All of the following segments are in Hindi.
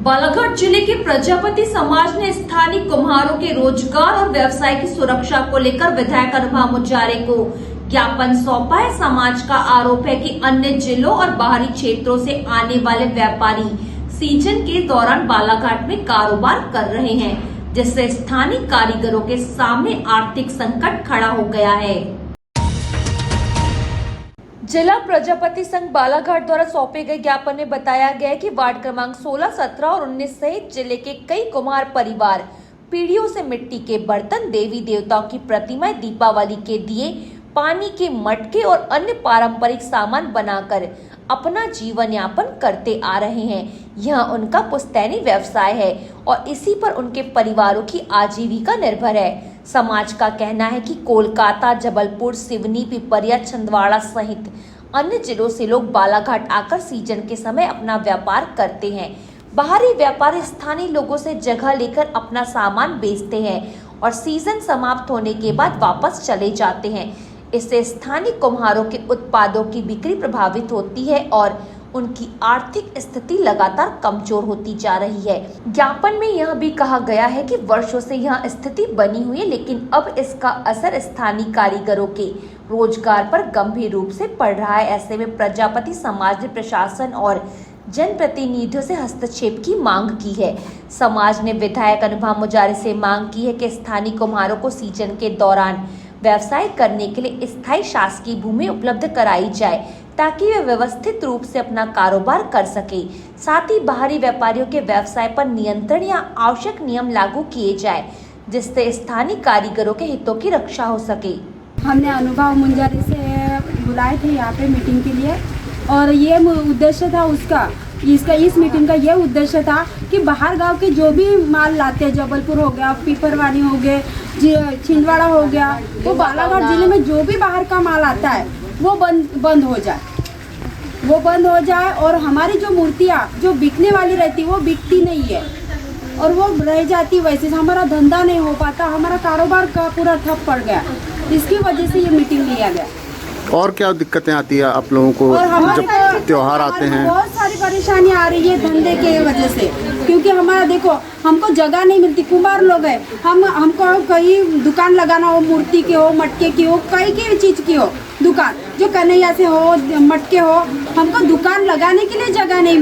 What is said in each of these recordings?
बालाघाट जिले के प्रजापति समाज ने स्थानीय कुम्हारों के रोजगार और व्यवसाय की सुरक्षा को लेकर विधायक अनुभव मुजारे को ज्ञापन सौंपा है। समाज का आरोप है कि अन्य जिलों और बाहरी क्षेत्रों से आने वाले व्यापारी सीजन के दौरान बालाघाट में कारोबार कर रहे हैं, जिससे स्थानीय कारीगरों के सामने आर्थिक संकट खड़ा हो गया है। जिला प्रजापति संघ बालाघाट द्वारा सौंपे गए ज्ञापन में बताया गया है कि वार्ड क्रमांक 16, 17 और 19 सहित जिले के कई कुम्हार परिवार पीढ़ियों से मिट्टी के बर्तन, देवी देवताओं की प्रतिमाएं, दीपावली के दिए, पानी के मटके और अन्य पारंपरिक सामान बनाकर अपना जीवन यापन करते आ रहे हैं। यह उनका पुश्तैनी व्यवसाय है और इसी पर उनके परिवारों की आजीविका निर्भर है। समाज का कहना है कि कोलकाता, जबलपुर, सिवनी, पिपरिया, छिंदवाड़ा सहित अन्य जिलों से लोग बालाघाट आकर सीजन के समय अपना व्यापार करते हैं। बाहरी व्यापारी स्थानीय लोगों से जगह लेकर अपना सामान बेचते हैं और सीजन समाप्त होने के बाद वापस चले जाते हैं। इससे स्थानीय कुम्हारों के उत्पादों की बिक्री प्रभावित होती है और उनकी आर्थिक स्थिति लगातार कमजोर होती जा रही है। ज्ञापन में यह भी कहा गया है कि वर्षों से यह स्थिति बनी हुई है, लेकिन अब इसका असर स्थानीय कारीगरों के रोजगार पर गंभीर रूप से पड़ रहा है। ऐसे में प्रजापति समाज ने प्रशासन और जनप्रतिनिधियों से हस्तक्षेप की मांग की है। समाज ने विधायक अनुभव मुजारे से मांग की है कि स्थानीय कुम्हारों को सीजन के दौरान व्यवसाय करने के लिए स्थायी शासकीय भूमि उपलब्ध कराई जाए, ताकि वे व्यवस्थित रूप से अपना कारोबार कर सके। साथ ही बाहरी व्यापारियों के व्यवसाय पर नियंत्रण या आवश्यक नियम लागू किए जाए, जिससे स्थानीय कारीगरों के हितों की रक्षा हो सके। हमने अनुभव मुंजारी से बुलाए थे यहाँ पे मीटिंग के लिए, और ये उद्देश्य था इस मीटिंग का ये उद्देश्य था कि बाहर गांव के जो भी माल लाते हैं, जबलपुर हो गया, पिपरवानी हो गए, छिंदवाड़ा हो गया, वो बालाघाट जिले में जो भी बाहर का माल आता है वो बंद हो जाए और हमारी जो मूर्तियाँ जो बिकने वाली रहती वो बिकती नहीं है और वो रह जाती वैसे। हमारा धंधा नहीं हो पाता, हमारा कारोबार का पूरा ठप पड़ गया। इसकी वजह से ये मीटिंग लिया गया। और क्या दिक्कतें आती है आप लोगों को जब त्योहार आते हैं? बहुत सारी परेशानी आ रही है धंधे के वजह से, क्योंकि हमारा देखो हमको जगह नहीं मिलती। कुम्हार लोग हैं, हमको कहीं दुकान लगाना हो, मूर्ति की हो, मटके की हो, कई की चीज़ की हो दुकान, जो कन्हैया से हो, मटके हो, हमको दुकान लगाने के लिए जगह नहीं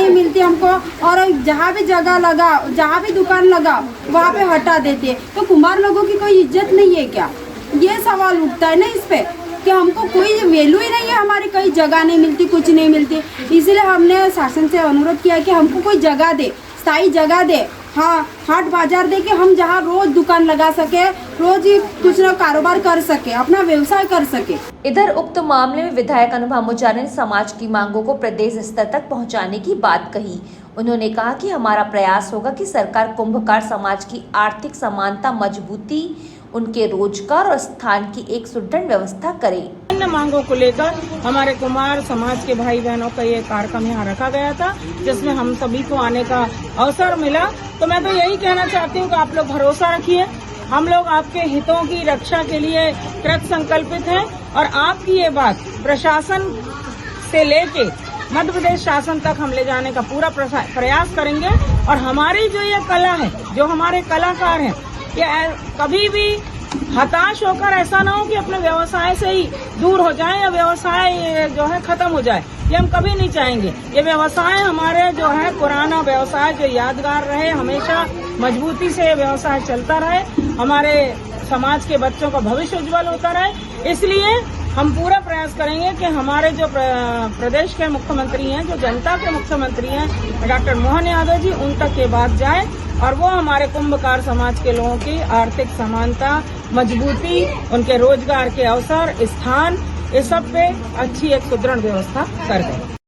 मिलती हमको। और जहाँ भी जगह लगा, जहाँ भी दुकान लगा वहाँ पे हटा देते। तो कुम्हार लोगों की कोई इज्जत नहीं है क्या? ये सवाल उठता है ना इस पे कि हमको कोई वैल्यू ही नहीं है, हमारी कहीं जगह नहीं मिलती, कुछ नहीं मिलती। इसलिए हमने शासन से अनुरोध किया कि हमको कोई जगह दे, स्थायी जगह दे, हाँ, हाट बाजार दे कि हम जहाँ रोज दुकान लगा सके, रोज ही कुछ ना कारोबार कर सके, अपना व्यवसाय कर सके। इधर उक्त मामले में विधायक अनुभव मुजारे ने समाज की मांगों को प्रदेश स्तर तक पहुंचाने की बात कही। उन्होंने कहा कि हमारा प्रयास होगा कि सरकार कुंभकार समाज की आर्थिक समानता, मजबूती, उनके रोजगार और स्थान की एक सुदृढ़ व्यवस्था करे। इन मांगों को लेकर हमारे कुम्हार समाज के भाई बहनों का ये कार्यक्रम यहाँ रखा गया था, जिसमें हम सभी को आने का अवसर मिला। तो मैं तो यही कहना चाहती हूँ कि आप लोग भरोसा रखिए, हम लोग आपके हितों की रक्षा के लिए कृत संकल्पित हैं और आपकी ये बात प्रशासन से लेके मध्य प्रदेश शासन तक हम ले जाने का पूरा प्रयास करेंगे। और हमारी जो ये कला है, जो हमारे कलाकार हैं, ये कभी भी हताश होकर ऐसा ना हो कि अपने व्यवसाय से ही दूर हो जाए या व्यवसाय जो है खत्म हो जाए, ये हम कभी नहीं चाहेंगे। ये व्यवसाय हमारे जो है पुराना व्यवसाय जो यादगार रहे, हमेशा मजबूती से ये व्यवसाय चलता रहे, हमारे समाज के बच्चों का भविष्य उज्जवल होता रहे। इसलिए हम पूरा प्रयास करेंगे कि हमारे जो प्रदेश के मुख्यमंत्री हैं, जो जनता के मुख्यमंत्री हैं, डॉक्टर मोहन यादव जी, उन तक ये बात जाए और वो हमारे कुंभकार समाज के लोगों की आर्थिक समानता, मजबूती, उनके रोजगार के अवसर, स्थान, इस सब पे अच्छी एक सुदृढ़ व्यवस्था कर दें।